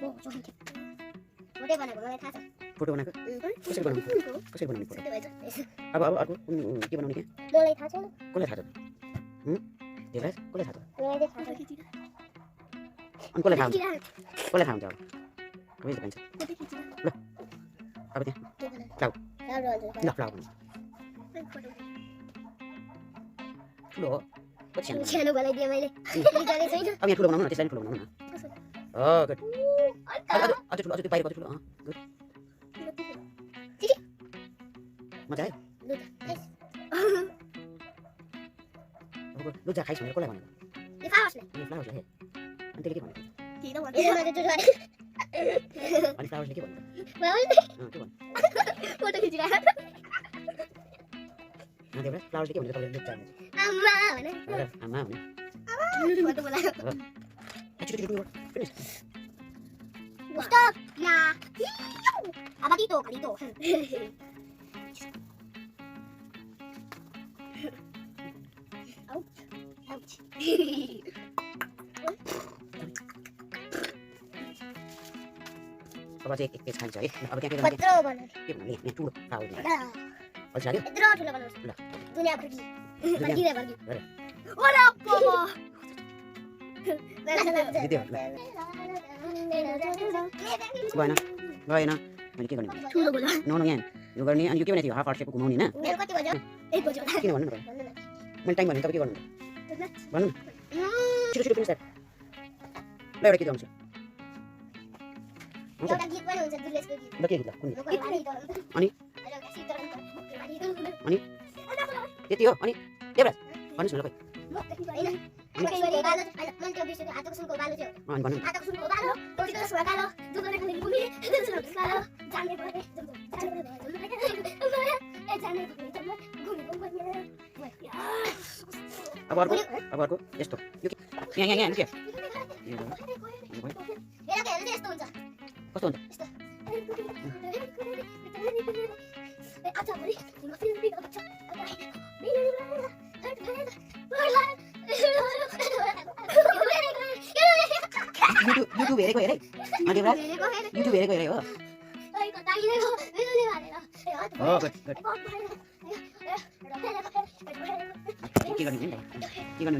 뭐 저한테 모델 बनाएको मलाई थाहा छ फोटो बनाएको कसरी बनाउने फोटो अब के बनाउने के मलाई थाहा छैन कसलाई थाहा छ देवराज कसलाई थाहा छ मलाई थाहा छ अनि कसलाई थाहा हुन्छ अब कहिले भन्छ ल अब त्यहाँ ल फ्लाउ ठुलो हो कति सानो बनाइदिएँ मैले निकाले छैन अब यहाँ ठुलो बनाउनु न त्यसलाई ठुलो बनाउनु न गुड अझ ठुलो त्यो बाहिर कति ठुलो गुड मजा आयो लुजा खाइस् भनेर कसलाई भनेको यो फ्लावर्सले ए फ्लावर्सले अनि त्यसले के भनेको अनि फ्लावर्सले के भनेको के भन्नु फोटो खिचिरहेको देवराज फ्लावर्सले के भनेको तपाईँले लुजा आमा भने आमा भने फोटो बनाएको एकचोटि finish Stop! Ya! Apa dito? Dito. Ouch. Ouch. अब चाहिँ एक पेज खान्छ है अब त्यहाँ Patro बनाउने के भन्नु यहाँ ठुलो फ्लावर ल अझ लाग्यो यत्रो ठुलो बनाउनु ल दुनिया भर्की भर्की गरे ओला बाबा दिदी गएन गएन मैले के गर्ने ठुलो बोला नो नो यहाँ यो गर्ने अनि यो के भने थियो हाफ आर्ट सेपको घुमाउने हैन मेरो कति बज्यो 1 बज्यो किन भन्नु न मैले टाइम भने तपाईँ के गर्नु भन्नु छिटो छिटो फिनिस ल एउटा के गर्नु एउटा गीत पनि हुन्छ दुर्गेशको गीत ल के गीत ल कुन अनि त्यति हो अनि देवराज भन्नुस् न ल खै अनि अब अर्को यस्तो यो के यहाँ के यो कस्तो हुन्छ युट्युब हेरेको हेरे अनि देवराज युट्युब हेरेको हेरे हो गुड गुड के गर्ने